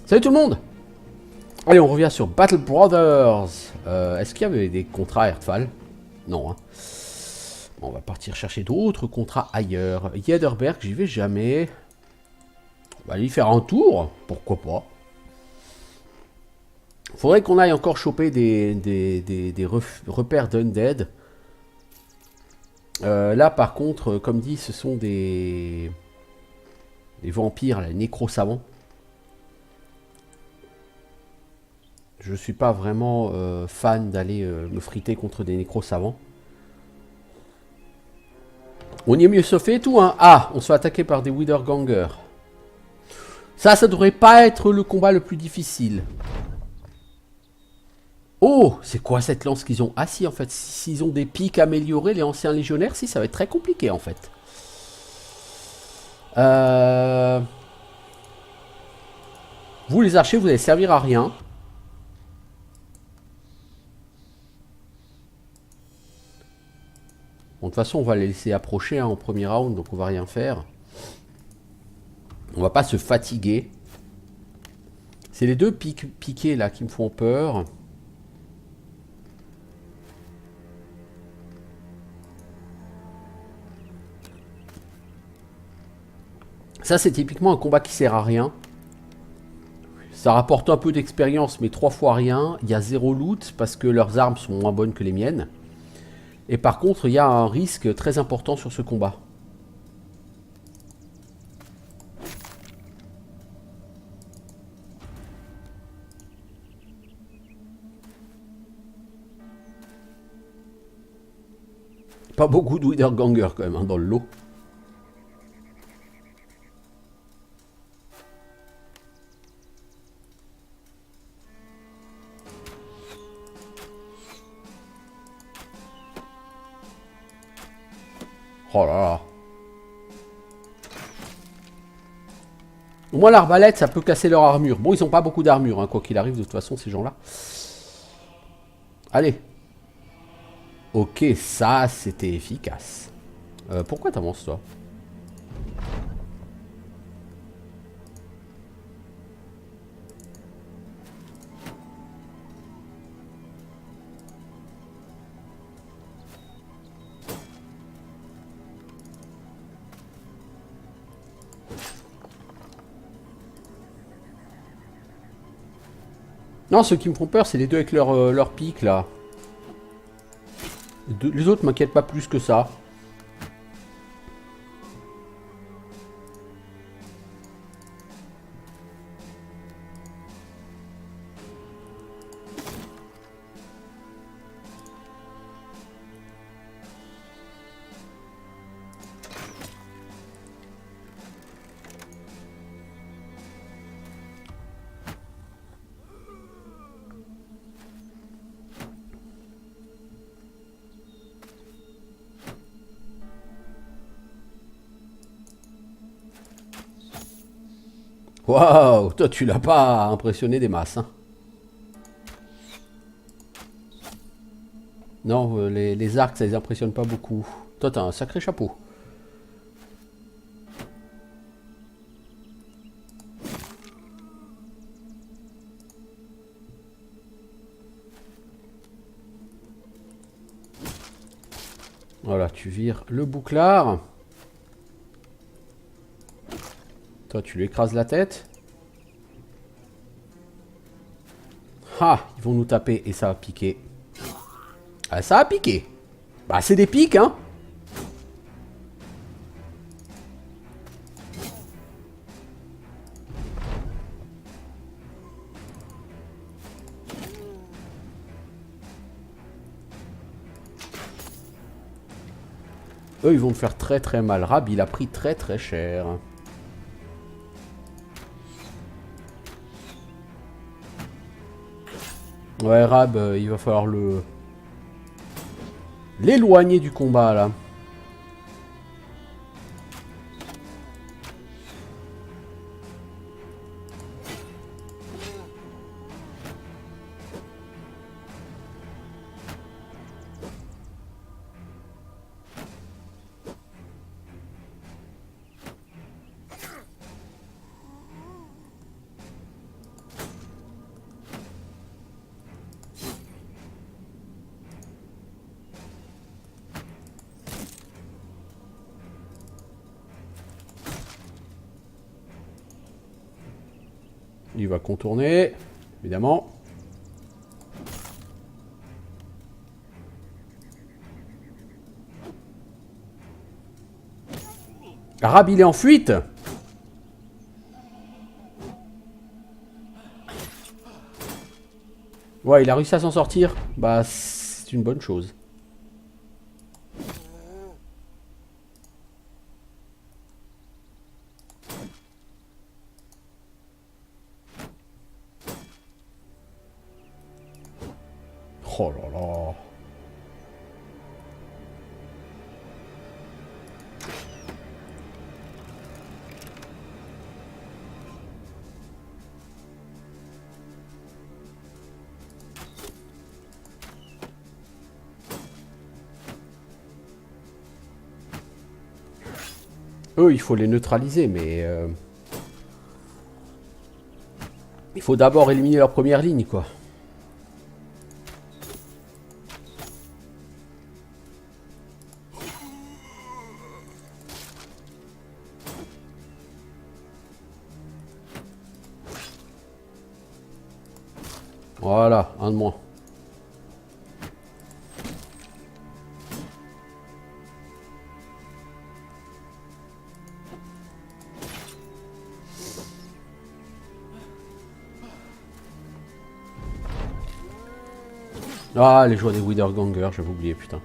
Salut tout le monde. Allez, on revient sur Battle Brothers. Est-ce qu'il y avait des contrats à Erdfall? Non, hein. Bon, on va partir chercher d'autres contrats ailleurs. Yederberg, j'y vais jamais. On va aller y faire un tour, pourquoi pas. Faudrait qu'on aille encore choper des repères d'Undead. Là, par contre, comme dit, ce sont des vampires, les nécro-savants. Je suis pas vraiment fan d'aller me friter contre des nécro-savants. On y est mieux sauvé et tout, hein. Ah, on se fait attaquer par des Withergangers. Ça devrait pas être le combat le plus difficile. Oh, c'est quoi cette lance qu'ils ont? Ah si, en fait, s'ils ont des pics améliorés, les anciens légionnaires, si, ça va être très compliqué, en fait. Vous, les archers, vous allez servir à rien. Bon, de toute façon, on va les laisser approcher hein, en premier round, donc on va rien faire. On va pas se fatiguer. C'est les deux piqués là qui me font peur. Ça, c'est typiquement un combat qui sert à rien. Ça rapporte un peu d'expérience, mais 3 fois rien. Il y a 0 loot parce que leurs armes sont moins bonnes que les miennes. Et par contre, il y a un risque très important sur ce combat. Pas beaucoup de Witherganger quand même hein, dans le lot. Oh là là. Au moins l'arbalète, ça peut casser leur armure. Bon, ils ont pas beaucoup d'armure, hein, quoi qu'il arrive, de toute façon, ces gens-là. Allez. Ok, ça, c'était efficace. Pourquoi t'avances, toi? Non, ceux qui me font peur, c'est les deux avec leur pique, là. Les autres m'inquiètent pas plus que ça. Waouh, toi tu l'as pas impressionné des masses. Hein. Non, les arcs ça les impressionne pas beaucoup. Toi t'as un sacré chapeau. Voilà, tu vires le bouclard. Toi tu lui écrases la tête. Ah, ils vont nous taper et ça va piquer. Ah, ça a piqué. Bah c'est des pics hein. Eux ils vont me faire très très mal. Rab il a pris très très cher. Ouais Rab il va falloir l'éloigner du combat là. Il va contourner, évidemment. Rab, il est en fuite. Ouais, il a réussi à s'en sortir. Bah, c'est une bonne chose. Oh là là. Eux, il faut les neutraliser, mais... il faut d'abord éliminer leur première ligne, quoi. Voilà, un de moins. Ah, les joueurs des Witherganger, j'avais oublié, putain.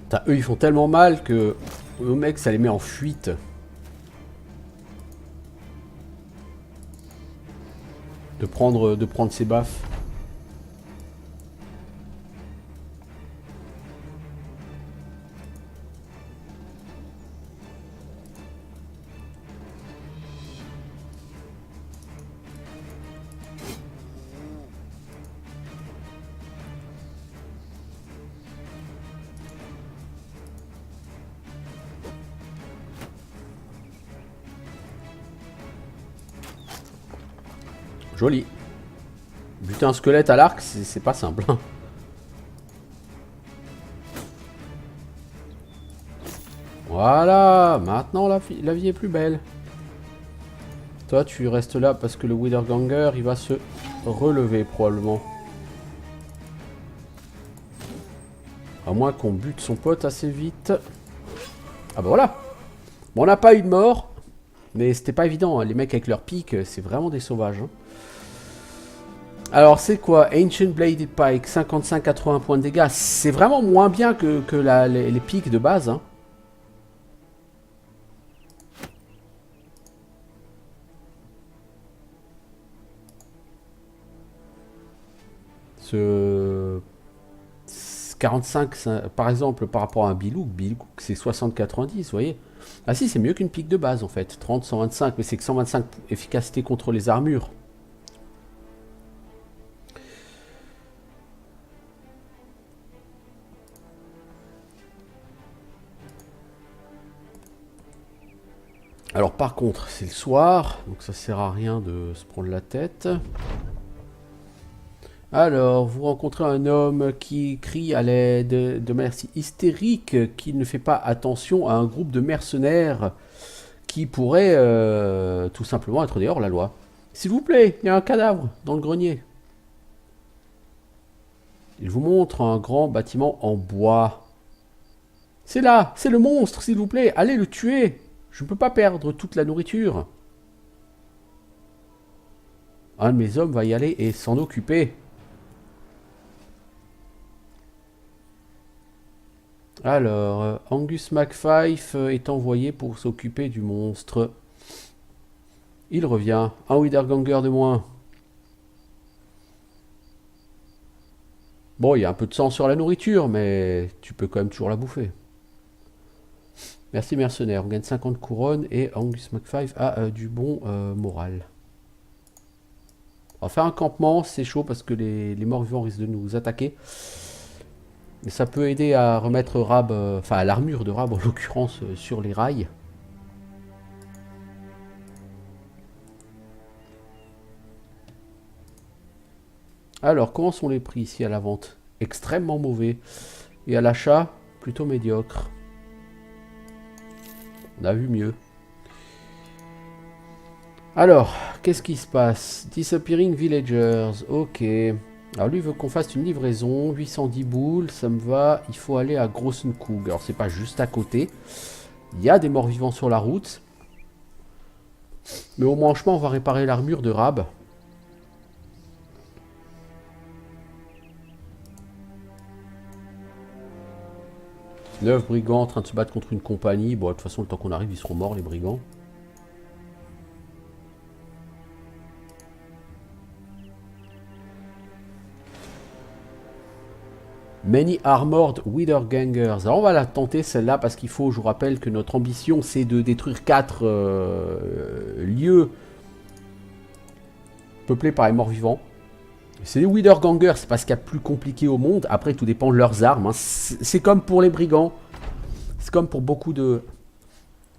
Putain, eux, ils font tellement mal que... Eux, mec, ça les met en fuite. De prendre ses baffes. Joli. Buter un squelette à l'arc, c'est pas simple. Voilà, maintenant la vie est plus belle. Toi, tu restes là parce que le Witherganger, il va se relever probablement. À moins qu'on bute son pote assez vite. Ah bah voilà. Bon, on n'a pas eu de mort, mais c'était pas évident. Hein. Les mecs avec leurs pics, c'est vraiment des sauvages. Hein. Alors, c'est quoi? Ancient Bladed Pike, 55-80 points de dégâts. C'est vraiment moins bien que les pics de base. Hein. Ce 45, par exemple, par rapport à un Bilouk, c'est 60-90, vous voyez. Ah si, c'est mieux qu'une pique de base en fait. 30-125, mais c'est que 125 efficacité contre les armures. Alors par contre, c'est le soir, donc ça sert à rien de se prendre la tête. Alors, vous rencontrez un homme qui crie à l'aide de manière si hystérique qu'il ne fait pas attention à un groupe de mercenaires qui pourrait tout simplement être dehors la loi. S'il vous plaît, il y a un cadavre dans le grenier. Il vous montre un grand bâtiment en bois. C'est là, c'est le monstre, s'il vous plaît, allez le tuer. Je ne peux pas perdre toute la nourriture. Un de mes hommes va y aller et s'en occuper. Alors, Angus MacFife est envoyé pour s'occuper du monstre. Il revient. Un Wiederganger de moins. Bon, il y a un peu de sang sur la nourriture, mais tu peux quand même toujours la bouffer. Merci mercenaire, on gagne 50 couronnes et Angus McFive a du bon moral. On va faire un campement, c'est chaud parce que les morts-vivants risquent de nous attaquer. Mais ça peut aider à remettre Rab, enfin l'armure de Rab en l'occurrence, sur les rails. Alors, comment sont les prix ici à la vente? Extrêmement mauvais. Et à l'achat, plutôt médiocre. On a vu mieux. Alors, qu'est-ce qui se passe? Disappearing Villagers, ok. Alors lui veut qu'on fasse une livraison, 810 boules, ça me va. Il faut aller à Grossenkug. Alors c'est pas juste à côté. Il y a des morts vivants sur la route. Mais au moins, on va réparer l'armure de Rab. Neuf brigands en train de se battre contre une compagnie. Bon, de toute façon, le temps qu'on arrive, ils seront morts, les brigands. Many Armored Wiedergangers. Alors on va la tenter celle-là parce qu'il faut, je vous rappelle que notre ambition c'est de détruire 4 lieux peuplés par les morts vivants. C'est les Wiedergangers, c'est pas ce qu'il y a de plus compliqué au monde. Après tout dépend de leurs armes. Hein. C'est comme pour les brigands. C'est comme pour beaucoup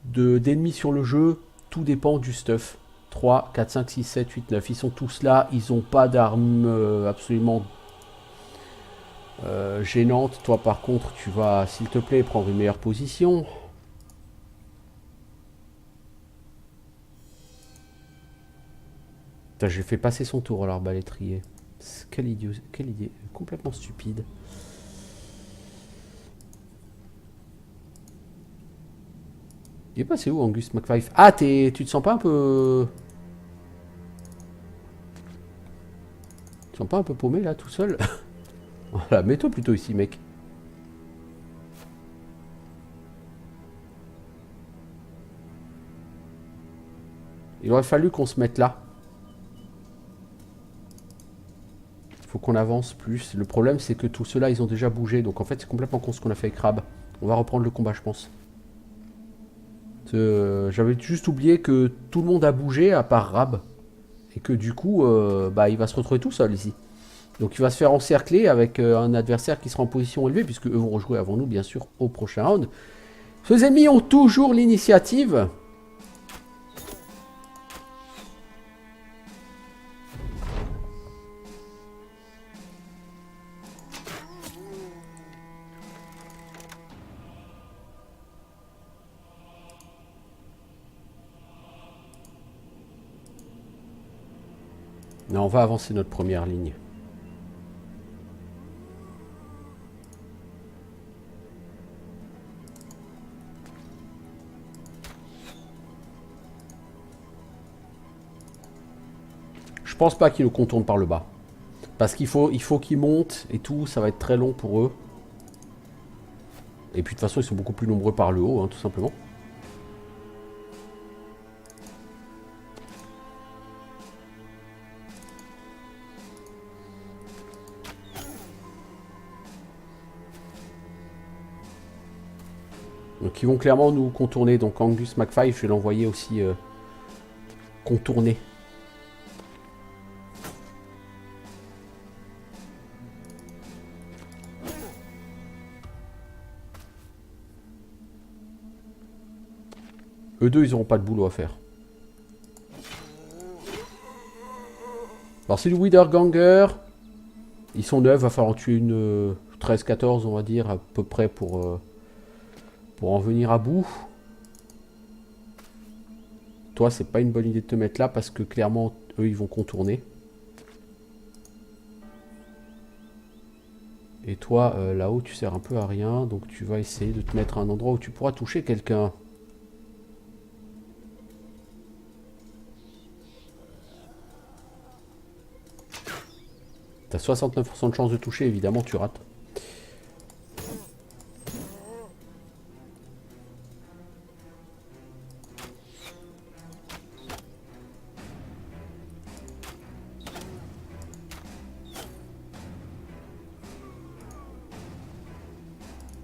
d'ennemis sur le jeu. Tout dépend du stuff. 3, 4, 5, 6, 7, 8, 9. Ils sont tous là. Ils n'ont pas d'armes absolument gênante. Toi par contre tu vas s'il te plaît prendre une meilleure position. Putain, j'ai fait passer son tour à l'arbalétrier. Quelle idée complètement stupide. Il est passé où Angus McFive? Ah, tu te sens pas un peu... Tu te sens pas un peu paumé là tout seul? Voilà, mets-toi plutôt ici mec. Il aurait fallu qu'on se mette là. Faut qu'on avance plus. Le problème c'est que tous ceux-là ils ont déjà bougé. Donc en fait c'est complètement con ce qu'on a fait avec Rab. On va reprendre le combat je pense. J'avais juste oublié que tout le monde a bougé à part Rab. Et que du coup bah, il va se retrouver tout seul ici. Donc il va se faire encercler avec un adversaire qui sera en position élevée, puisque eux vont rejouer avant nous, bien sûr, au prochain round. Ces ennemis ont toujours l'initiative. Non, on va avancer notre première ligne. Je pense pas qu'ils nous contournent par le bas. Parce qu'il faut qu'ils montent et tout, ça va être très long pour eux. Et puis de toute façon, ils sont beaucoup plus nombreux par le haut, hein, tout simplement. Donc ils vont clairement nous contourner. Donc Angus McFive, je vais l'envoyer aussi contourner. Eux deux, ils n'auront pas de boulot à faire. Alors c'est le Wiederganger. Ils sont 9, va falloir en tuer une 13-14 on va dire à peu près pour en venir à bout. Toi c'est pas une bonne idée de te mettre là parce que clairement eux ils vont contourner. Et toi là-haut tu sers un peu à rien donc tu vas essayer de te mettre à un endroit où tu pourras toucher quelqu'un. T'as 69% de chance de toucher, évidemment tu rates.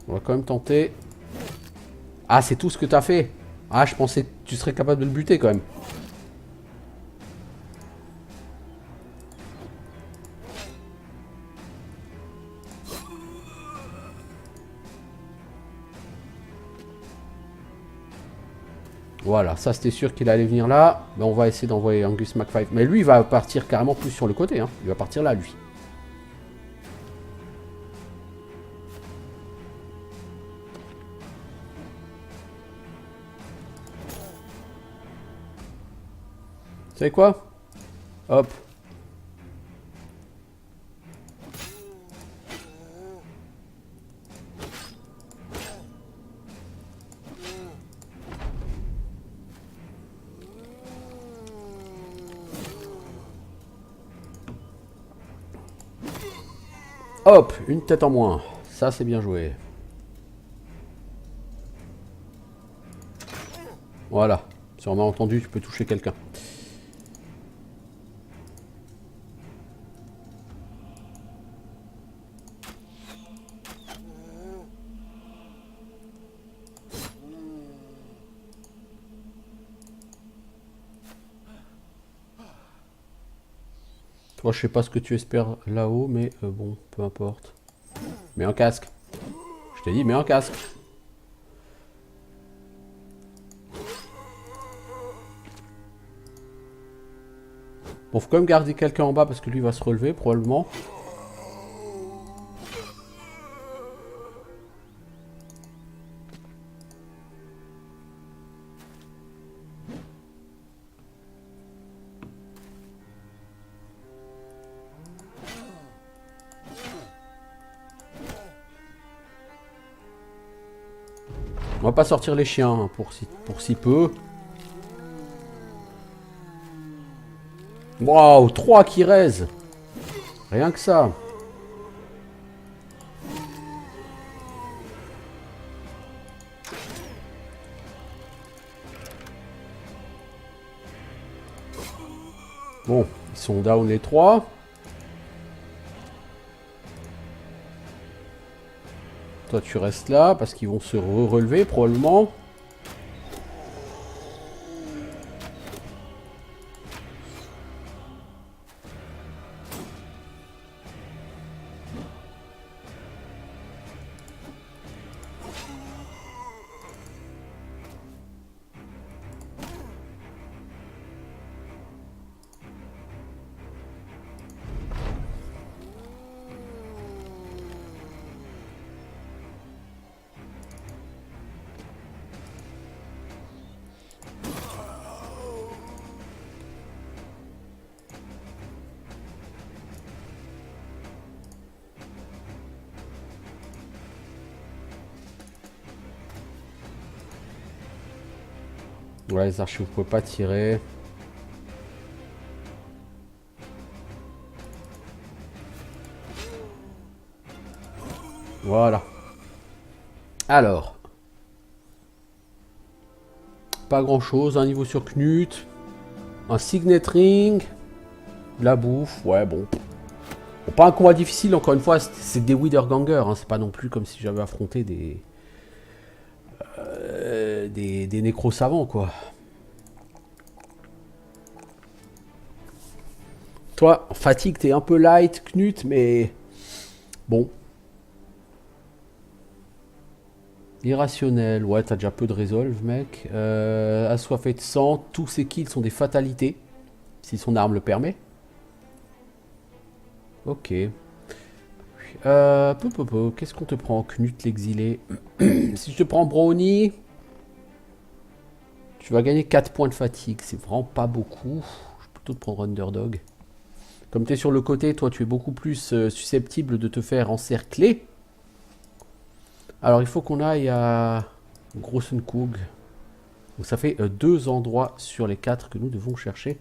On va quand même tenter. Ah, c'est tout ce que t'as fait. Ah, je pensais que tu serais capable de le buter quand même. Voilà, ça c'était sûr qu'il allait venir là. Mais on va essayer d'envoyer Angus McFive. Mais lui, il va partir carrément plus sur le côté. Hein. Il va partir là, lui. Vous savez quoi? Hop. Hop, une tête en moins. Ça, c'est bien joué. Voilà. Si on m'a entendu, tu peux toucher quelqu'un. Toi, je sais pas ce que tu espères là-haut, mais bon, peu importe. Mets un casque. Je t'ai dit, mets un casque. Bon, faut quand même garder quelqu'un en bas parce que lui va se relever, probablement. On va pas sortir les chiens hein, pour si peu. Waouh, 3 qui raisent. Rien que ça. Bon, ils sont down les 3. Toi, tu restes là parce qu'ils vont se relever probablement. Ouais, les archers, vous pouvez pas tirer. Voilà. Alors. Pas grand chose. Un niveau sur Knut. Un signet ring. De la bouffe. Ouais, bon. Bon, pas un combat difficile, encore une fois. C'est des Wiederganger. Hein. C'est pas non plus comme si j'avais affronté des nécros savants, quoi. Toi, fatigue, t'es un peu light, Knut, mais bon. Irrationnel, ouais, t'as déjà peu de resolve, mec. Assoiffé de sang, tous ses kills sont des fatalités, si son arme le permet. Ok. Qu'est-ce qu'on te prend, Knut l'exilé? Si je te prends Brownie, tu vas gagner 4 points de fatigue, c'est vraiment pas beaucoup. Je vais plutôt te prendre Underdog. Comme tu es sur le côté, toi tu es beaucoup plus susceptible de te faire encercler. Alors il faut qu'on aille à Grossenkog. Donc ça fait 2 endroits sur les 4 que nous devons chercher.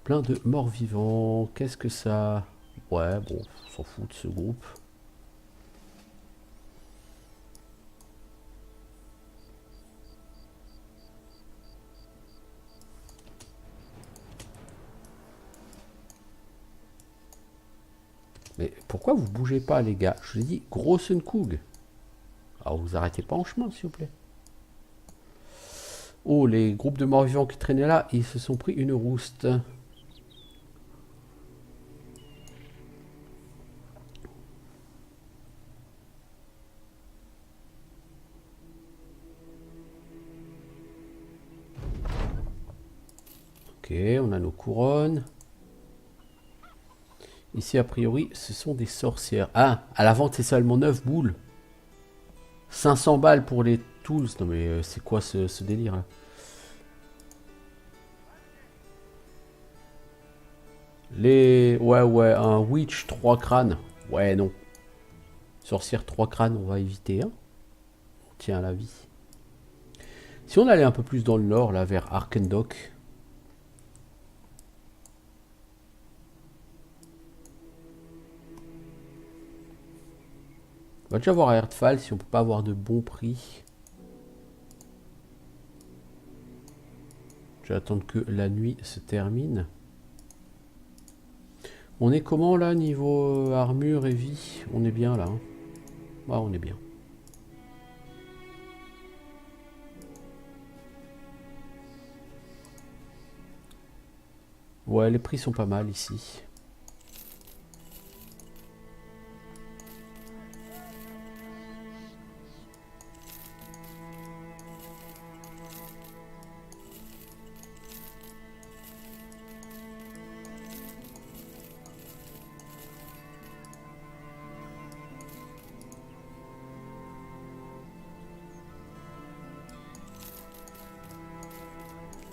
Plein de morts vivants. Qu'est-ce que ça... Ouais, bon, on s'en fout de ce groupe. Mais pourquoi vous bougez pas, les gars? Je vous ai dit Grossenkog. Ah, vous arrêtez pas en chemin, s'il vous plaît. Oh, les groupes de morts-vivants qui traînaient là, ils se sont pris une rouste. Ok, on a nos couronnes. Ici, a priori, ce sont des sorcières. Ah, à la vente, c'est seulement 9 boules. 500 balles pour les tools. Non mais c'est quoi ce délire là? Ouais, un witch 3 crânes. Ouais, non. Sorcière 3 crânes, on va éviter. Hein. On tient à la vie. Si on allait un peu plus dans le nord, là, vers Arkendok. On va déjà voir à Erdfall si on peut pas avoir de bons prix. Je vais attendre que la nuit se termine. On est comment là, niveau armure et vie? On est bien là. Hein. Ouais, on est bien. Ouais, les prix sont pas mal ici.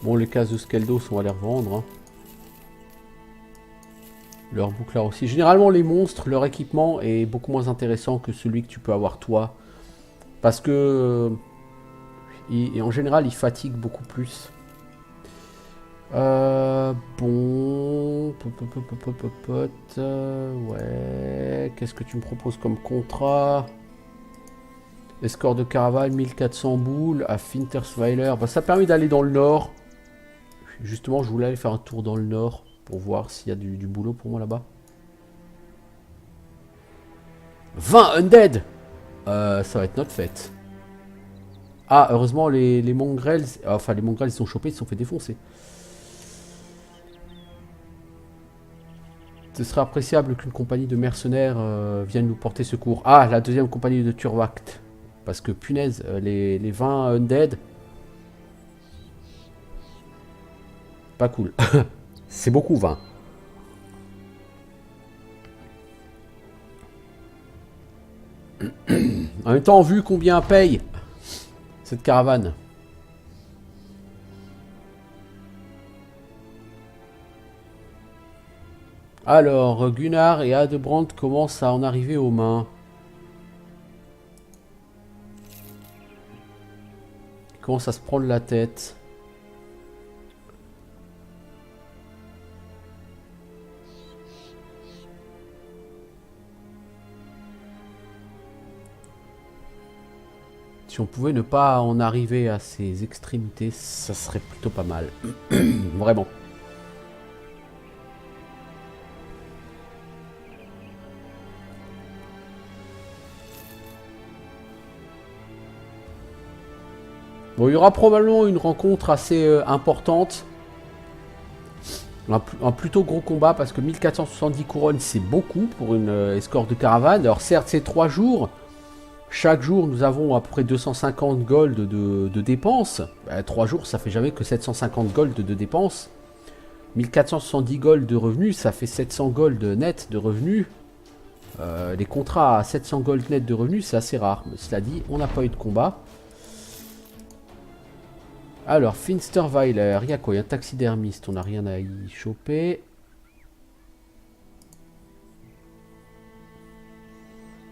Bon, les cases de Skeldos, on va les revendre. Hein. Leur bouclard aussi. Généralement, les monstres, leur équipement est beaucoup moins intéressant que celui que tu peux avoir toi. Parce que... et en général, ils fatiguent beaucoup plus. Bon... Ouais... Qu'est-ce que tu me proposes comme contrat? Escort de caravane, 1400 boules à Fintersweiler. Bah, ça permet d'aller dans le nord. Justement, je voulais aller faire un tour dans le nord pour voir s'il y a du boulot pour moi là-bas. 20 undead. Ça va être notre fête. Ah, heureusement, les mongrels... Enfin, les mongrels, ils sont chopés, ils se sont fait défoncer. Ce serait appréciable qu'une compagnie de mercenaires vienne nous porter secours. Ah, la deuxième compagnie de Turwacht. Parce que, punaise, les 20 undead... Pas cool. C'est beaucoup, 20. En même temps, vu combien paye cette caravane. Alors, Gunnar et Adebrand commencent à en arriver aux mains. Ils commencent à se prendre la tête. Si on pouvait ne pas en arriver à ces extrémités, ça serait plutôt pas mal. Vraiment. Bon, il y aura probablement une rencontre assez importante. Un plutôt gros combat parce que 1470 couronnes, c'est beaucoup pour une escorte de caravane. Alors certes, c'est 3 jours. Chaque jour, nous avons à peu près 250 gold de dépenses. 3 jours, ça fait jamais que 750 gold de dépenses. 1470 gold de revenus, ça fait 700 gold net de revenus. Les contrats à 700 gold net de revenus, c'est assez rare. Mais cela dit, on n'a pas eu de combat. Alors, Finsterweiler, il y a quoi? Il y a un taxidermiste, on n'a rien à y choper.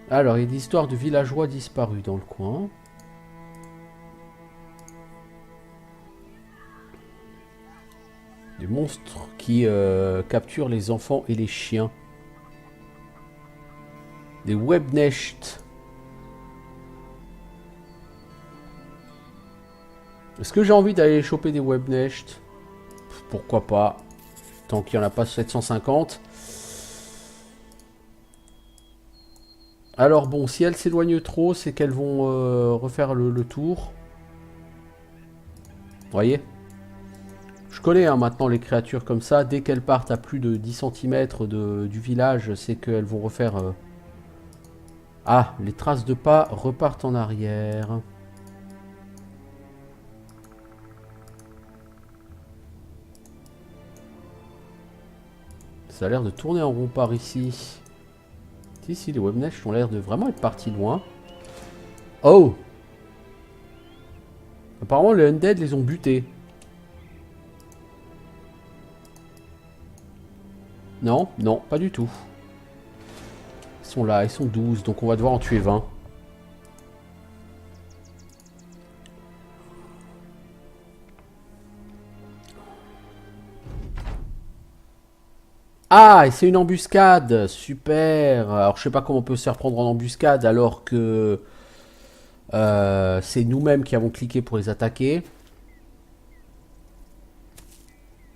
Alors, il y a des histoires de villageois disparus dans le coin. Des monstres qui capturent les enfants et les chiens. Des Webnecht. Est-ce que j'ai envie d'aller choper des Webnecht? Pourquoi pas. Tant qu'il n'y en a pas 750. Alors bon, si elles s'éloignent trop, c'est qu'elles vont refaire le tour. Vous voyez? Je connais hein, maintenant les créatures comme ça. Dès qu'elles partent à plus de 10 cm du village, c'est qu'elles vont refaire... Ah, les traces de pas repartent en arrière. Ça a l'air de tourner en rond par ici. Si, les Webnesh ont l'air de vraiment être partis loin. Oh! Apparemment, les Undead les ont butés. Non, non, pas du tout. Ils sont là, ils sont 12, donc on va devoir en tuer 20. Ah, et c'est une embuscade! Super! Alors, je sais pas comment on peut se faire prendre en embuscade alors que c'est nous-mêmes qui avons cliqué pour les attaquer.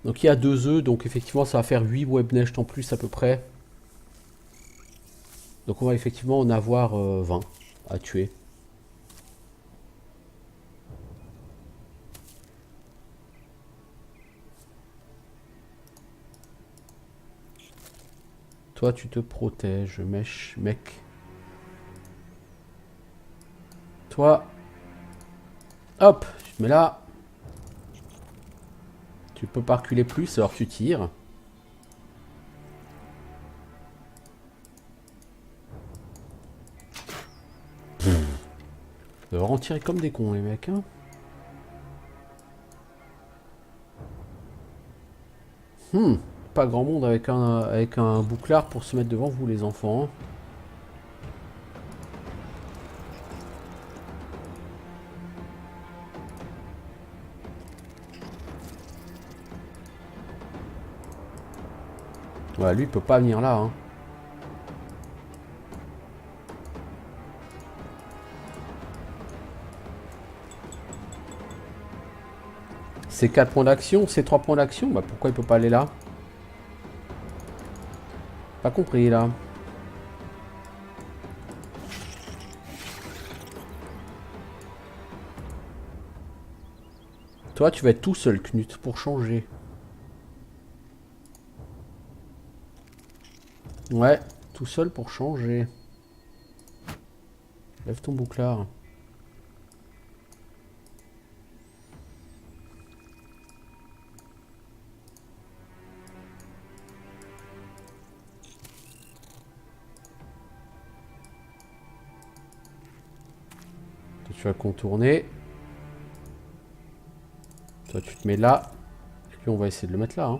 Donc, il y a 2 œufs, donc effectivement, ça va faire 8 Webnest en plus à peu près. Donc, on va effectivement en avoir 20 à tuer. Toi, tu te protèges, mec. Toi, hop, tu te mets là. Tu peux pas reculer plus, alors tu tires. Ils doivent en tirer comme des cons, les mecs. Hein. Pas grand monde avec un bouclard pour se mettre devant vous, les enfants. Ouais, lui, il peut pas venir là. Hein. C'est 4 points d'action, c'est 3 points d'action. Bah pourquoi il peut pas aller là? Pas compris là. Toi, tu vas être tout seul, Knut, pour changer. Ouais, tout seul pour changer. Lève ton bouclard. Toi, tu vas contourner. Toi, tu te mets là. Et puis, on va essayer de le mettre là. Hein.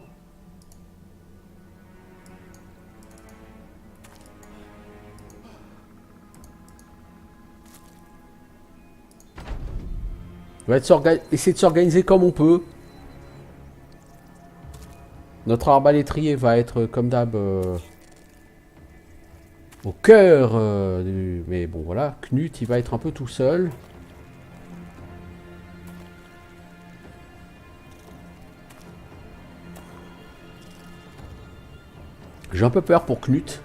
On va essayer de s'organiser comme on peut. Notre arbalétrier va être, comme d'hab, au cœur du... Mais bon, voilà. Knut, il va être un peu tout seul. J'ai un peu peur pour Knut.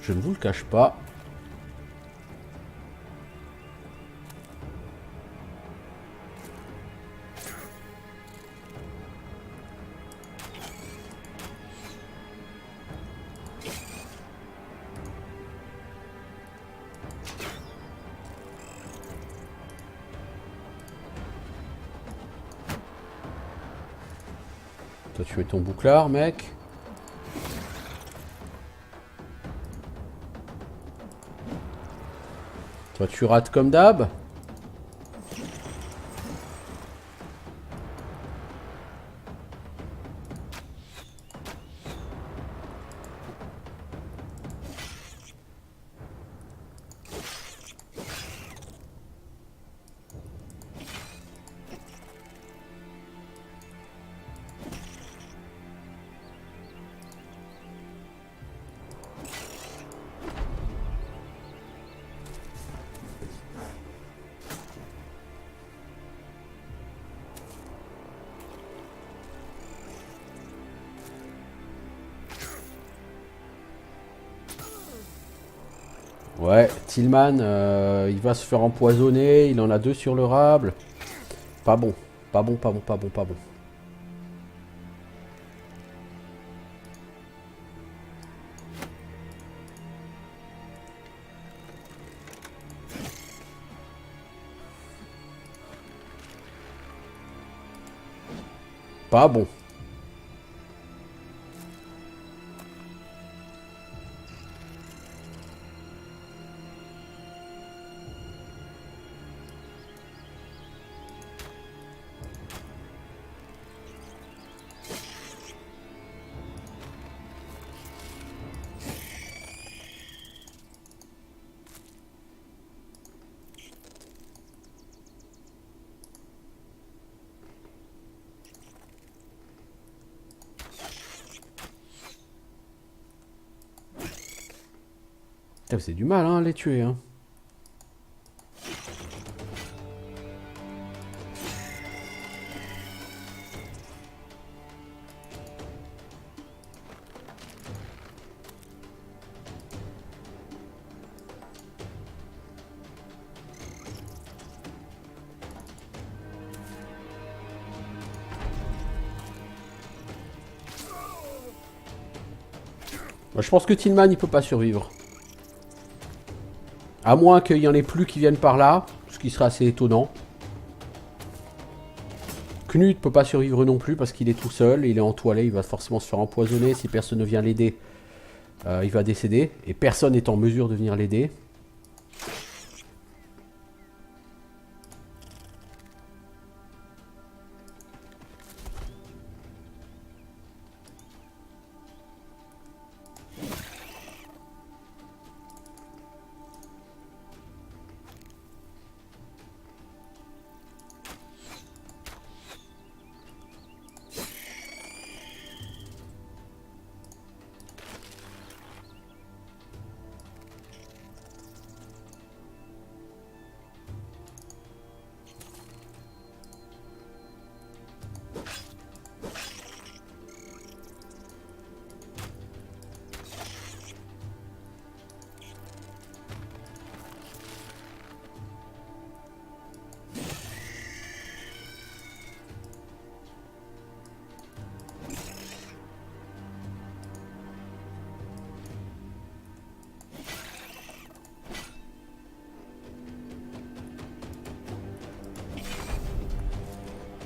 Je ne vous le cache pas. Toi, tu mets ton bouclard, mec. Toi, tu rates comme d'hab. Ouais, Tillman, il va se faire empoisonner. Il en a 2 sur le rable. Pas bon. Pas bon, pas bon, pas bon, pas bon. Pas bon. Putain, c'est du mal, hein, à les tuer, hein. Moi, je pense que Tillman, il peut pas survivre. À moins qu'il y en ait plus qui viennent par là, ce qui serait assez étonnant. Knut peut pas survivre non plus parce qu'il est tout seul, il est entoilé, il va forcément se faire empoisonner. Si personne ne vient l'aider, il va décéder. Et personne n'est en mesure de venir l'aider.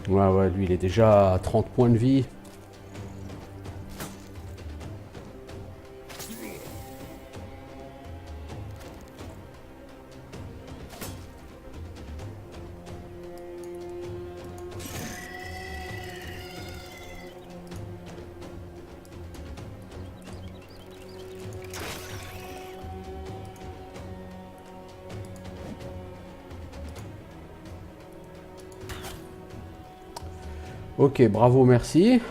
Ouais, ouais, lui, il est déjà à 30 points de vie. Ok, bravo, merci.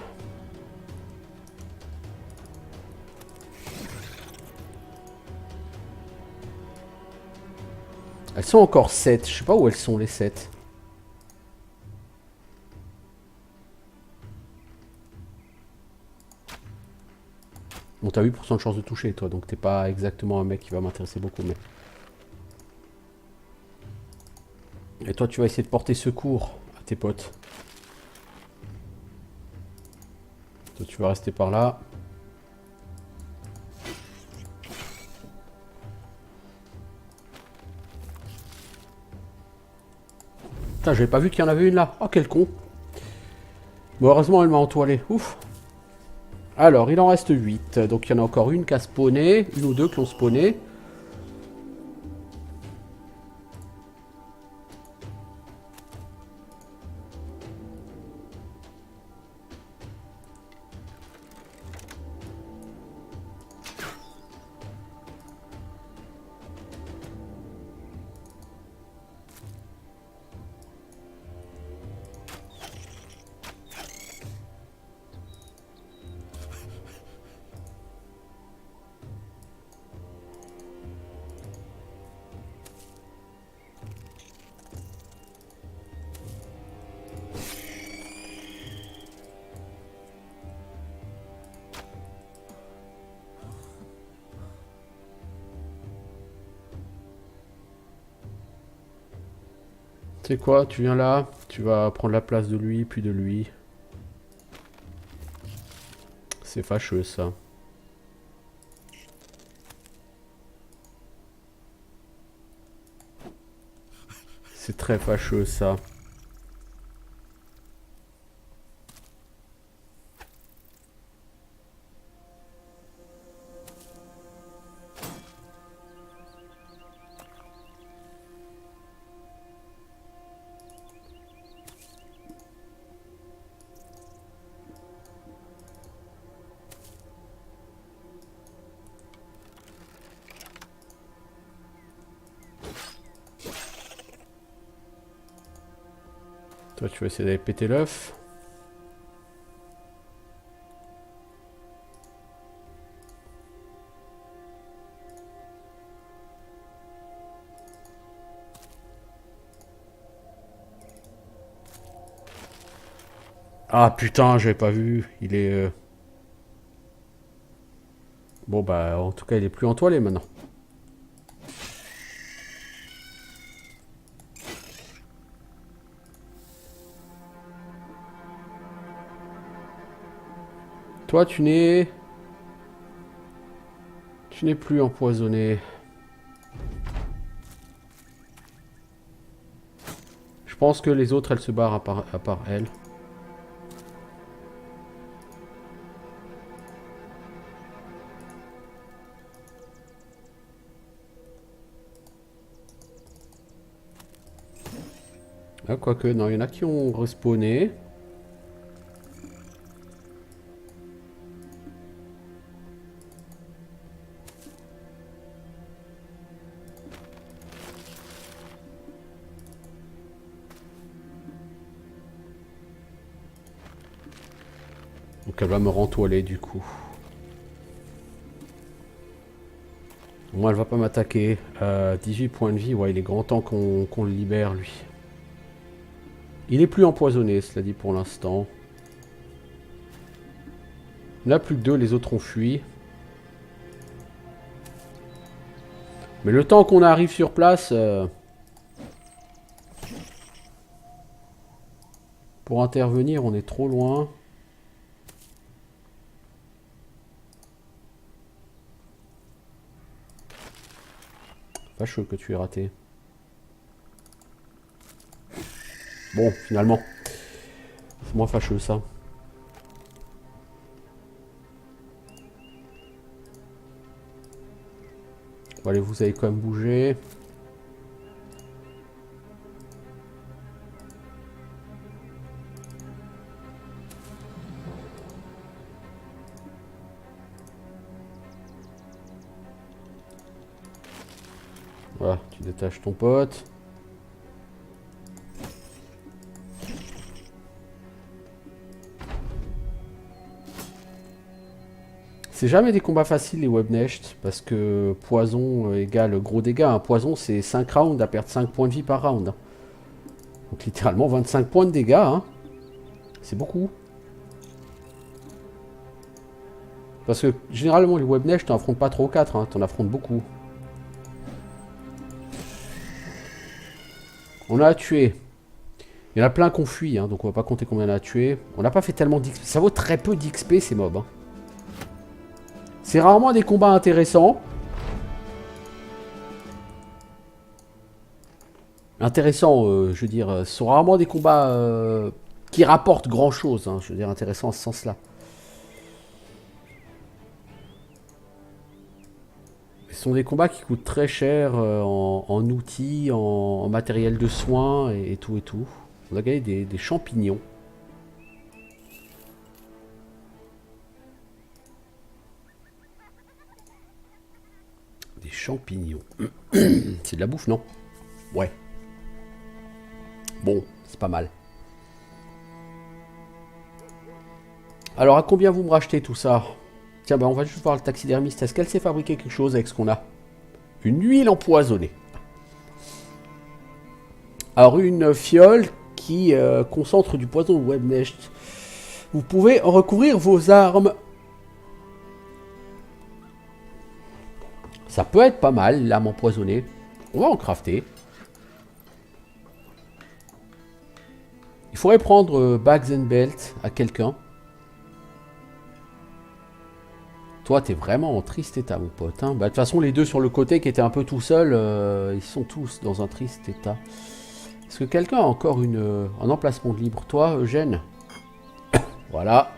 Elles sont encore 7. Je sais pas où elles sont, les 7. Bon, t'as 8% de chance de toucher, toi, donc t'es pas exactement un mec qui va m'intéresser beaucoup, mais... Et toi, tu vas essayer de porter secours à tes potes. Toi, tu vas rester par là. Putain, j'avais pas vu qu'il y en avait une là. Oh, quel con. Bon, heureusement, elle m'a entoilé. Ouf. Alors, il en reste 8. Donc, il y en a encore une qui a spawné. Une ou deux qui ont spawné. C'est quoi? Tu viens là, tu vas prendre la place de lui, puis de lui. C'est fâcheux ça. C'est très fâcheux ça. Toi, tu vas essayer d'aller péter l'œuf. Ah putain, j'avais pas vu. Il est... Bon bah, en tout cas, il est plus entoilé maintenant. Toi, tu n'es... Tu n'es plus empoisonné. Je pense que les autres, elles se barrent à part elle. Ah, quoique, non, il y en a qui ont respawné. Donc elle va me rentoiler du coup. Moi, elle va pas m'attaquer. 18 points de vie, ouais, il est grand temps qu'on le libère, lui. Il est plus empoisonné, cela dit, pour l'instant. Il n'y en a plus que 2, les autres ont fui. Mais le temps qu'on arrive sur place... pour intervenir, on est trop loin. Fâcheux que tu aies raté. Bon, finalement. C'est moins fâcheux, ça. Bon, allez, vous allez quand même bouger. Voilà, tu détaches ton pote. C'est jamais des combats faciles les Webnecht, parce que poison égale gros dégâts. Un poison c'est 5 rounds à perdre 5 points de vie par round. Donc littéralement 25 points de dégâts, hein. C'est beaucoup. Parce que généralement les Webnecht t'en affrontes pas 3 ou 4, hein. T'en affrontes beaucoup. On a tué. Il y en a plein qu'on fuit, hein, donc on va pas compter combien on a tué. On n'a pas fait tellement d'XP. Ça vaut très peu d'XP ces mobs. Hein. C'est rarement des combats intéressants. Intéressants, je veux dire, ce sont rarement des combats qui rapportent grand chose. Hein, je veux dire, intéressants en ce sens-là. Ce sont des combats qui coûtent très cher en outils, en matériel de soins et tout et tout. On a gagné des champignons. Des champignons. C'est de la bouffe, non? Ouais. Bon, c'est pas mal. Alors, à combien vous me rachetez tout ça? Tiens, bah on va juste voir le taxidermiste. Est-ce qu'elle sait fabriquer quelque chose avec ce qu'on a? Une huile empoisonnée. Alors, une fiole qui concentre du poison de Webnecht. Vous pouvez recouvrir vos armes. Ça peut être pas mal, l'âme empoisonnée. On va en crafter. faudrait prendre Bags and Belt à quelqu'un. Toi, t'es vraiment en triste état, mon pote. Hein. Bah, de toute façon, les deux sur le côté qui étaient un peu tout seuls, ils sont tous dans un triste état. Est-ce que quelqu'un a encore un emplacement de libre? Toi, Eugène? Voilà.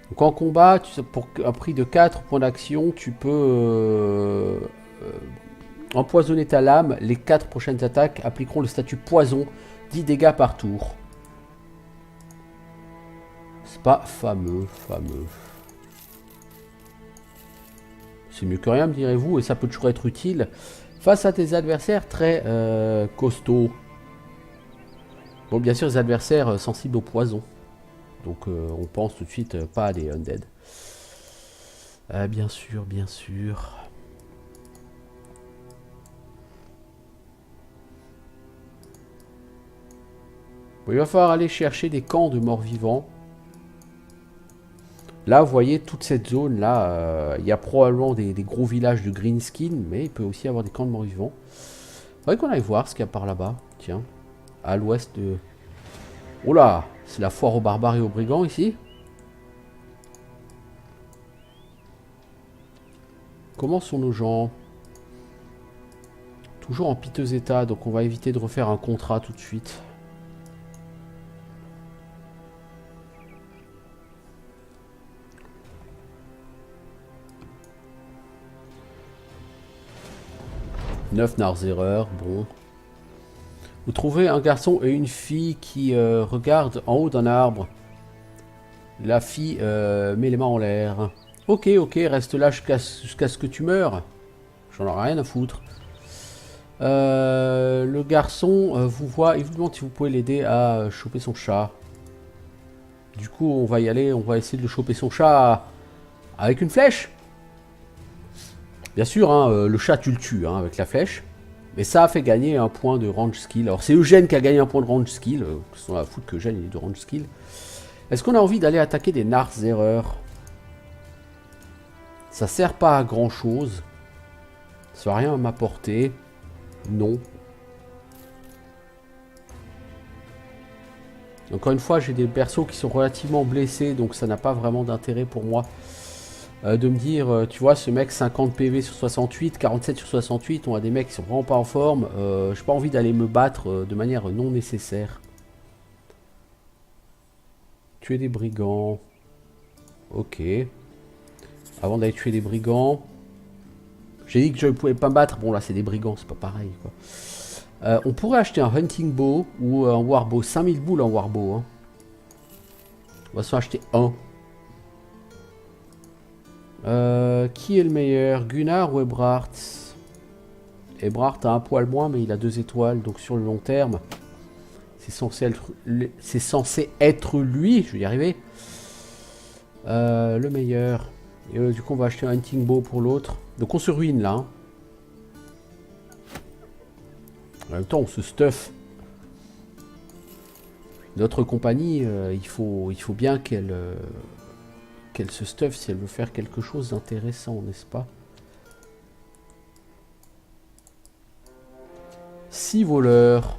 Donc en combat, pour un prix de 4 points d'action, tu peux empoisonner ta lame. Les 4 prochaines attaques appliqueront le statut poison, 10 dégâts par tour. C'est pas fameux. C'est mieux que rien, me direz-vous, et ça peut toujours être utile face à tes adversaires très costauds. Bon, bien sûr, les adversaires sensibles au poison. Donc on pense tout de suite pas à des undead. Bien sûr. Bon, il va falloir aller chercher des camps de morts-vivants. Là, vous voyez, toute cette zone-là, il y a probablement des gros villages de greenskin, mais il peut aussi y avoir des camps de morts-vivants. Faudrait qu'on aille voir ce qu'il y a par là-bas. Tiens, à l'ouest de... Oh là, c'est la foire aux barbares et aux brigands ici. Comment sont nos gens? Toujours en piteux état, donc on va éviter de refaire un contrat tout de suite. Neuf Narzerer, bon. Vous trouvez un garçon et une fille qui regardent en haut d'un arbre. La fille met les mains en l'air. Ok, reste là jusqu'à ce que tu meurs. J'en ai rien à foutre. Le garçon vous voit et vous demande si vous pouvez l'aider à choper son chat. Du coup, on va y aller, on va essayer de le choper son chat avec une flèche. Bien sûr, hein, le chat tu le tues hein, avec la flèche. Mais ça a fait gagner un point de range skill. Alors c'est Eugène qui a gagné un point de range skill. On va foutre que Eugène il est de range skill. Est-ce qu'on a envie d'aller attaquer des Narzerer? Ça sert pas à grand chose. Ça va rien m'apporter. Non. Encore une fois, j'ai des persos qui sont relativement blessés, donc ça n'a pas vraiment d'intérêt pour moi de me dire, tu vois, ce mec 50 PV sur 68, 47 sur 68, on a des mecs qui sont vraiment pas en forme. J'ai pas envie d'aller me battre de manière non nécessaire. Tuer des brigands. Ok. Avant d'aller tuer des brigands. J'ai dit que je ne pouvais pas me battre. Bon là c'est des brigands, c'est pas pareil quoi. On pourrait acheter un hunting bow ou un warbow. 5000 boules en warbow. Hein. On va s'en acheter un. Qui est le meilleur? Gunnar ou Ebrard? Ebrard a un poil moins mais il a 2 étoiles. Donc sur le long terme, c'est censé être lui. Je vais y arriver. Le meilleur. Et du coup on va acheter un hunting bow pour l'autre. Donc on se ruine là. Hein. En même temps on se stuff. Notre compagnie, il faut bien qu'elle se stuff si elle veut faire quelque chose d'intéressant, n'est-ce pas? 6 voleurs.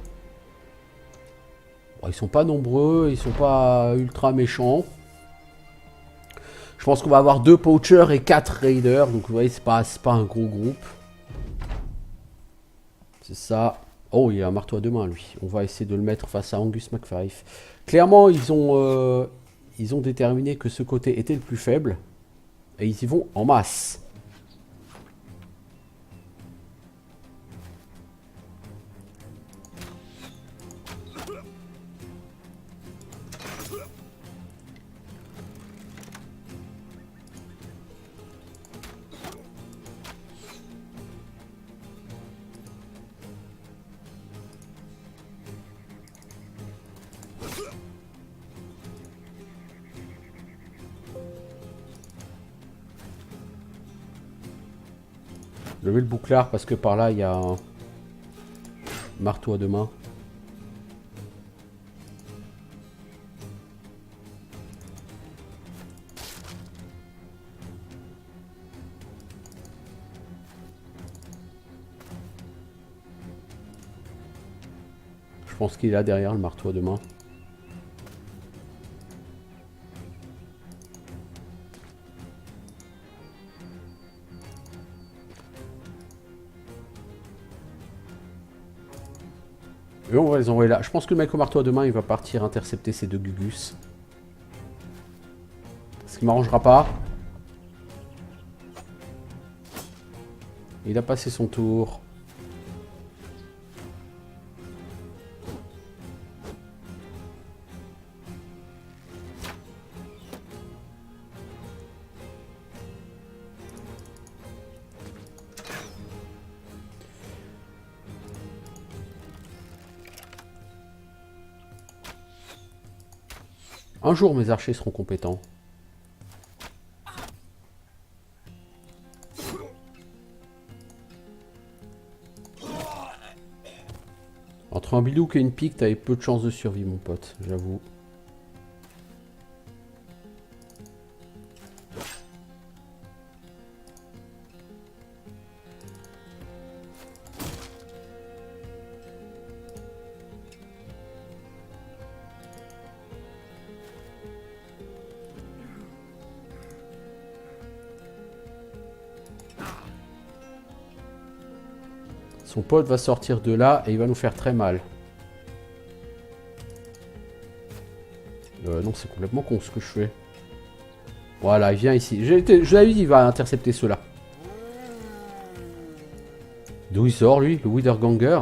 Bon, ils sont pas nombreux, ils sont pas ultra méchants. Je pense qu'on va avoir 2 poachers et 4 raiders. Donc vous voyez, c'est pas un gros groupe. C'est ça. Oh, il y a un marteau à 2 mains, lui. On va essayer de le mettre face à Angus MacFife. Clairement, ils ont déterminé que ce côté était le plus faible. Et ils y vont en masse. Levez le bouclard parce que par là il y a un marteau à 2 mains. Je Je pense qu'il est là derrière le marteau à deux mains. Et on va les envoyer là. Je pense que le mec au marteau à deux mains, il va partir intercepter ces deux Gugus. Ce qui m'arrangera pas. Il a passé son tour. Un jour, mes archers seront compétents. Entre un bilouk et une pique, t'avais peu de chances de survie, mon pote, j'avoue. Son pote va sortir de là et il va nous faire très mal. Non, c'est complètement con ce que je fais. Voilà, il vient ici. Je l'avais dit, il va intercepter ceux-là. D'où il sort, lui, le Widerganger?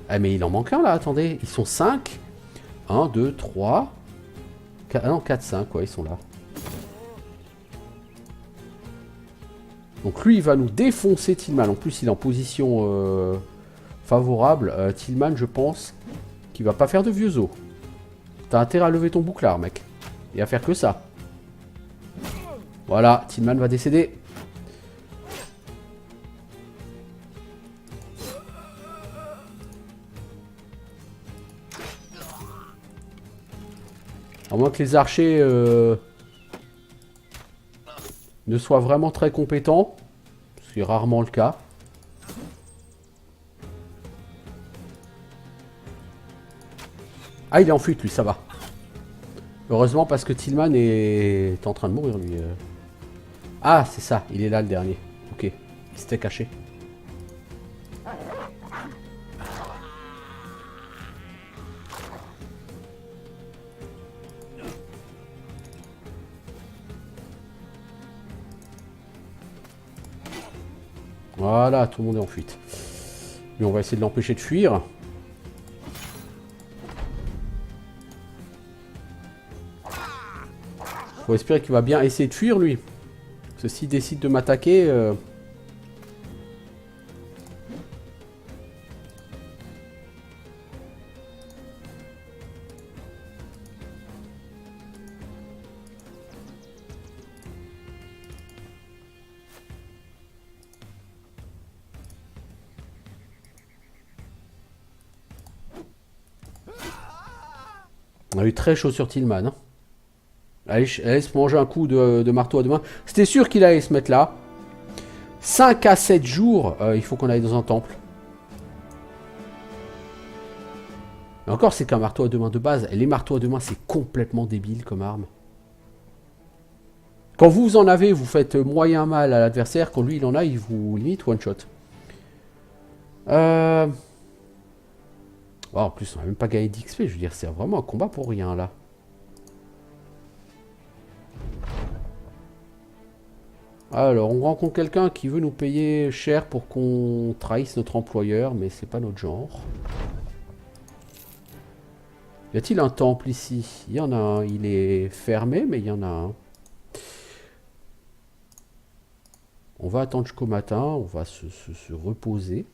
Ah, mais il en manque un, là, attendez. Ils sont 5. 1, 2, 3... 4, non, 4, 5, ouais, ils sont là. Donc lui, il va nous défoncer Tillman. En plus, il est en position favorable. Tillman, je pense qu'il va pas faire de vieux os. T'as intérêt à lever ton bouclard, mec. Et à faire que ça. Voilà, Tillman va décéder. À moins que les archers ne soient vraiment très compétents. Ce qui est rarement le cas. Ah, il est en fuite, lui, ça va. Heureusement, parce que Tillman est en train de mourir, lui. Ah, c'est ça, il est là, le dernier. Ok, il s'était caché. Voilà, tout le monde est en fuite. Mais on va essayer de l'empêcher de fuir. Faut espérer qu'il va bien essayer de fuir, lui. Parce que s'il décide de m'attaquer... On a eu très chaud sur Tillman. Hein. Allez se manger un coup de marteau à deux mains. C'était sûr qu'il allait se mettre là. 5 à 7 jours, il faut qu'on aille dans un temple. Et encore, c'est qu'un marteau à deux mains de base. Et les marteaux à deux mains, c'est complètement débile comme arme. Quand vous en avez, vous faites moyen mal à l'adversaire. Quand lui, il en a, il vous limite one shot. Oh, en plus, on n'a même pas gagné d'XP. Je veux dire, c'est vraiment un combat pour rien, là. Alors, on rencontre quelqu'un qui veut nous payer cher pour qu'on trahisse notre employeur, mais c'est pas notre genre. Y a-t-il un temple ici? Il y en a un. Il est fermé, mais il y en a un. On va attendre jusqu'au matin. On va se reposer.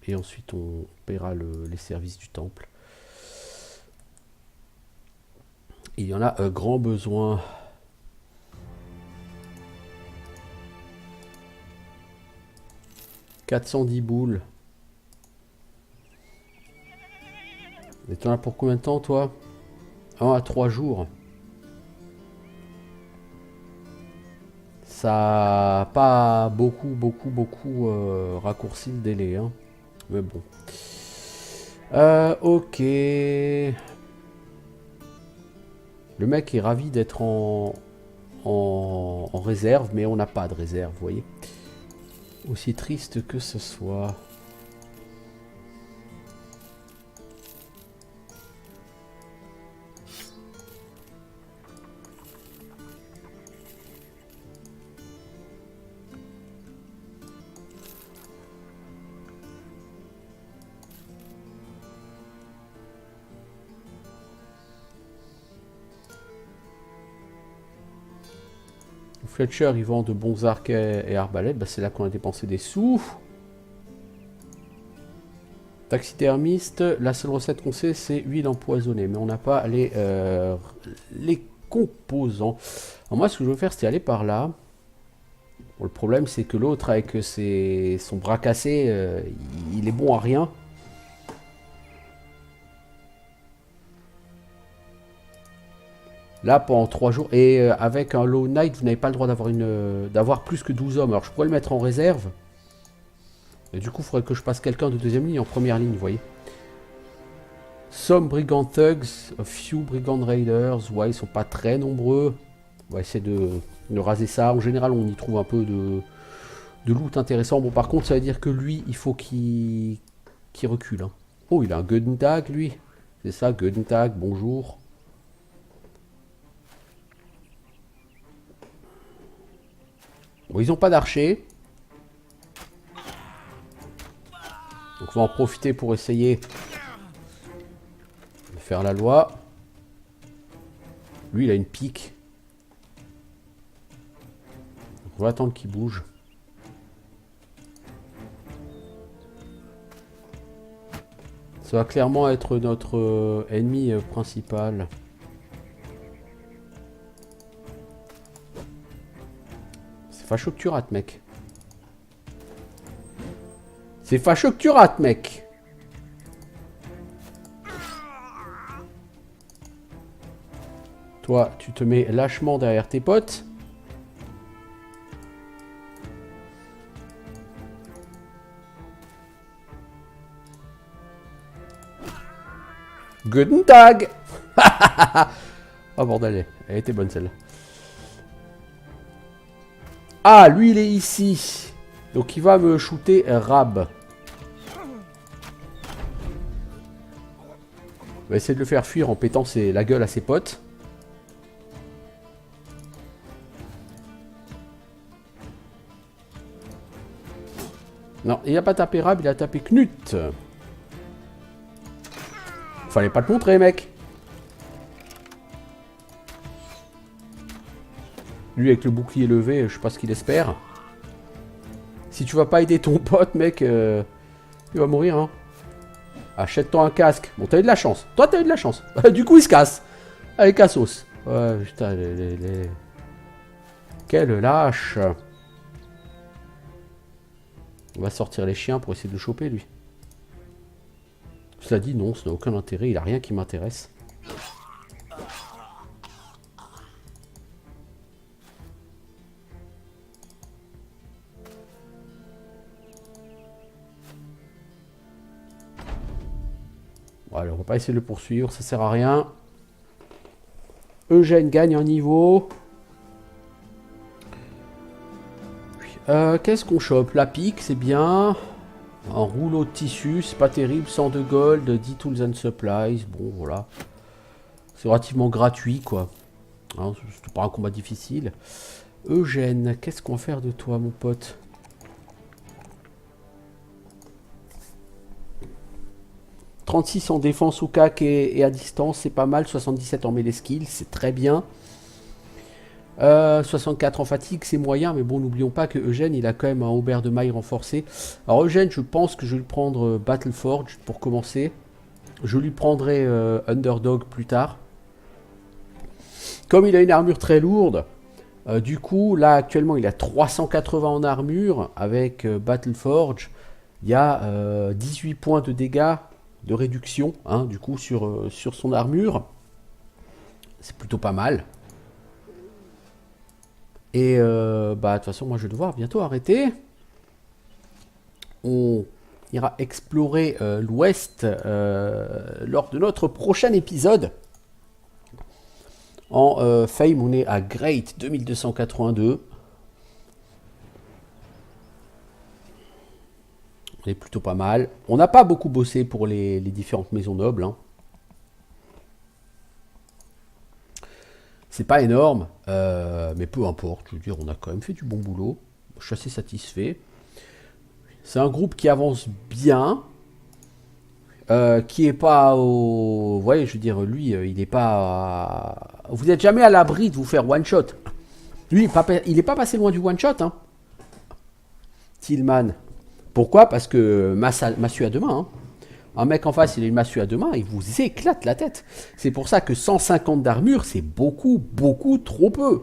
Et ensuite, on paiera les services du temple. Il y en a grand besoin. « 410 boules. » Et t'en as pour combien de temps, toi? 1 à 3 jours. Ça a pas beaucoup raccourci le délai. Hein. Mais bon. Ok. Le mec est ravi d'être en réserve, mais on n'a pas de réserve, vous voyez. Aussi triste que ce soit. Fletcher, il vend de bons arcs et arbalètes. Bah, c'est là qu'on a dépensé des sous. Taxidermiste, la seule recette qu'on sait, c'est huile empoisonnée. Mais on n'a pas les composants. Alors moi, ce que je veux faire, c'est aller par là. Bon, le problème, c'est que l'autre, avec son bras cassé, il est bon à rien. Là, pendant 3 jours. Et avec un low night, vous n'avez pas le droit d'avoir plus que 12 hommes. Alors, je pourrais le mettre en réserve. Et du coup, il faudrait que je passe quelqu'un de deuxième ligne en première ligne, vous voyez. Some brigand thugs, a few brigand raiders. Ouais, ils sont pas très nombreux. On va essayer de raser ça. En général, on y trouve un peu de loot intéressant. Bon, par contre, ça veut dire que lui, il faut qu'il recule. Hein. Oh, il a un Gundag, lui. C'est ça, Gundag, bonjour. Bon, ils n'ont pas d'archer. Donc on va en profiter pour essayer de faire la loi. Lui, il a une pique. Donc on va attendre qu'il bouge. Ça va clairement être notre ennemi principal. C'est fâcheux que tu rates, mec. C'est fâcheux que tu rates, mec. Toi, tu te mets lâchement derrière tes potes. Guten Tag. Oh bordel, elle était bonne celle-là. Ah, lui il est ici. Donc il va me shooter Rab. On va essayer de le faire fuir en pétant la gueule à ses potes. Non, il n'a pas tapé Rab, il a tapé Knut. Fallait pas te montrer, mec. Lui, avec le bouclier levé, je sais pas ce qu'il espère. Si tu vas pas aider ton pote, mec, il va mourir, hein. Achète-toi un casque. Bon, t'as eu de la chance. Toi, t'as eu de la chance. Du coup, il se casse. Allez, cassos. Ouais, putain, Quel lâche. On va sortir les chiens pour essayer de le choper, lui. Cela dit, non, ça n'a aucun intérêt. Il a rien qui m'intéresse. Bon, allez, on va pas essayer de le poursuivre, ça sert à rien. Eugène gagne un niveau. Qu'est-ce qu'on chope? La pique, c'est bien. Un rouleau de tissu, c'est pas terrible. 102 gold, 10 tools and supplies. Bon, voilà. C'est relativement gratuit, quoi. Hein, c'est pas un combat difficile. Eugène, qu'est-ce qu'on va faire de toi, mon pote? « 36 en défense au cac et à distance, c'est pas mal. 77 en mêlée skill, c'est très bien. 64 en fatigue, c'est moyen, mais bon, n'oublions pas que Eugène, il a quand même un Aubert de maille renforcé. Alors Eugène, je pense que je vais lui prendre Battleforge pour commencer. Je lui prendrai Underdog plus tard. Comme il a une armure très lourde, du coup, là, actuellement, il a 380 en armure. Avec Battleforge, il y a 18 points de dégâts de réduction, hein, du coup, sur son armure. C'est plutôt pas mal. Et bah de toute façon, moi je vais devoir bientôt arrêter. On ira explorer l'ouest lors de notre prochain épisode. En Fame, on est à Great 2282. On est plutôt pas mal. On n'a pas beaucoup bossé pour les différentes maisons nobles. Hein. C'est pas énorme, mais peu importe. Je veux dire, on a quand même fait du bon boulot. Je suis assez satisfait. C'est un groupe qui avance bien. Qui est pas au... Vous voyez, je veux dire, lui, il n'est pas... Vous n'êtes jamais à l'abri de vous faire one-shot. Lui, il n'est pas passé loin du one-shot. Hein. Tillman. Pourquoi? Parce que massue à deux mains. Hein. Un mec en face, il a une massue à deux mains, il vous éclate la tête. C'est pour ça que 150 d'armure, c'est beaucoup, beaucoup trop peu.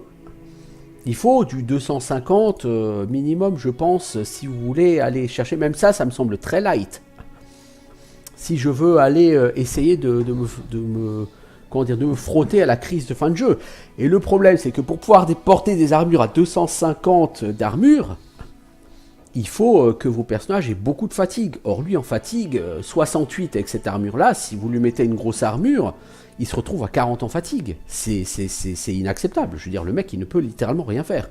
Il faut du 250 minimum, je pense, si vous voulez aller chercher. Même ça me semble très light. Si je veux aller essayer de me frotter à la crise de fin de jeu. Et le problème, c'est que pour pouvoir porter des armures à 250 d'armure, il faut que vos personnages aient beaucoup de fatigue. Or, lui, en fatigue, 68 avec cette armure-là, si vous lui mettez une grosse armure, il se retrouve à 40 en fatigue. C'est inacceptable. Je veux dire, le mec, il ne peut littéralement rien faire.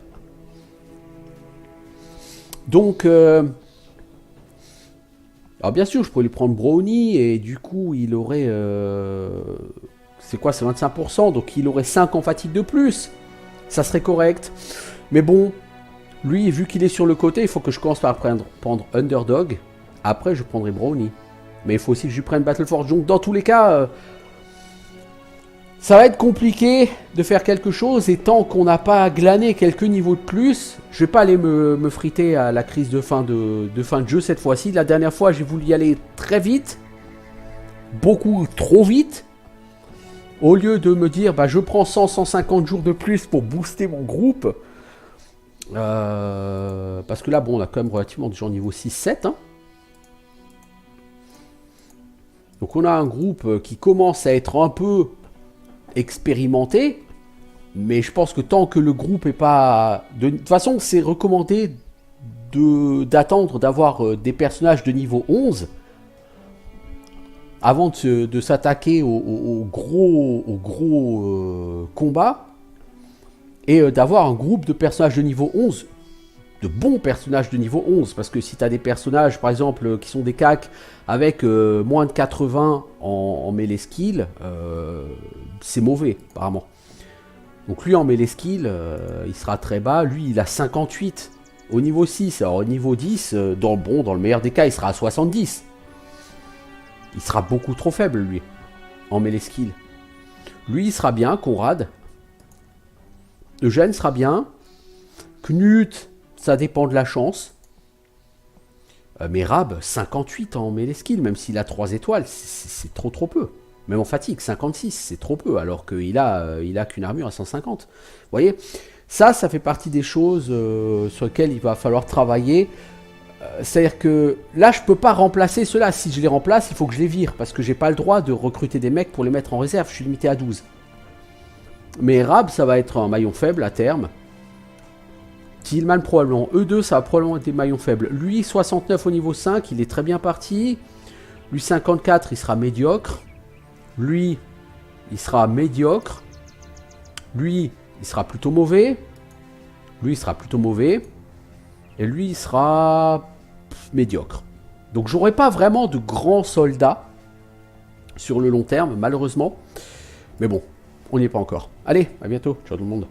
Donc, alors bien sûr, je pourrais lui prendre Brownie, et du coup, il aurait... c'est quoi, c'est 25%, donc il aurait 5 en fatigue de plus. Ça serait correct. Mais bon... Lui, vu qu'il est sur le côté, il faut que je commence par prendre Underdog. Après, je prendrai Brownie. Mais il faut aussi que je prenne Battleforge. Donc, dans tous les cas, ça va être compliqué de faire quelque chose. Et tant qu'on n'a pas glané quelques niveaux de plus, je vais pas aller me friter à la crise de fin de jeu cette fois-ci. La dernière fois, j'ai voulu y aller très vite. Beaucoup trop vite. Au lieu de me dire, bah, je prends 100-150 jours de plus pour booster mon groupe. Parce que là, bon, on a quand même relativement des gens niveau 6-7. Hein. Donc on a un groupe qui commence à être un peu expérimenté. Mais je pense que tant que le groupe est pas... De toute façon, c'est recommandé d'attendre d'avoir des personnages de niveau 11 avant de s'attaquer au gros combat. Et d'avoir un groupe de personnages de niveau 11, de bons personnages de niveau 11, parce que si tu as des personnages, par exemple, qui sont des cacs avec moins de 80 en melee skill, c'est mauvais, apparemment. Donc lui, en melee skill, il sera très bas. Lui, il a 58 au niveau 6. Alors au niveau 10, dans le meilleur des cas, il sera à 70. Il sera beaucoup trop faible, lui, en melee skill. Lui, il sera bien, Conrad. Eugène sera bien. Knut, ça dépend de la chance. Mais Rab, 58 en melee skill, même s'il a 3 étoiles, c'est trop peu. Même en fatigue, 56, c'est trop peu, alors qu'il a qu'une armure à 150. Vous voyez, ça fait partie des choses sur lesquelles il va falloir travailler. C'est-à-dire que là, je peux pas remplacer ceux-là. Si je les remplace, il faut que je les vire, parce que j'ai pas le droit de recruter des mecs pour les mettre en réserve. Je suis limité à 12. Mais Rab, ça va être un maillon faible à terme. Tillman, probablement. E2, ça va probablement être des maillons faibles. Lui, 69 au niveau 5, il est très bien parti. Lui, 54, il sera médiocre. Lui, il sera médiocre. Lui, il sera plutôt mauvais. Lui, il sera plutôt mauvais. Et lui, il sera médiocre. Donc, j'aurai pas vraiment de grands soldats sur le long terme, malheureusement. Mais bon. On n'y est pas encore. Allez, à bientôt. Ciao tout le monde.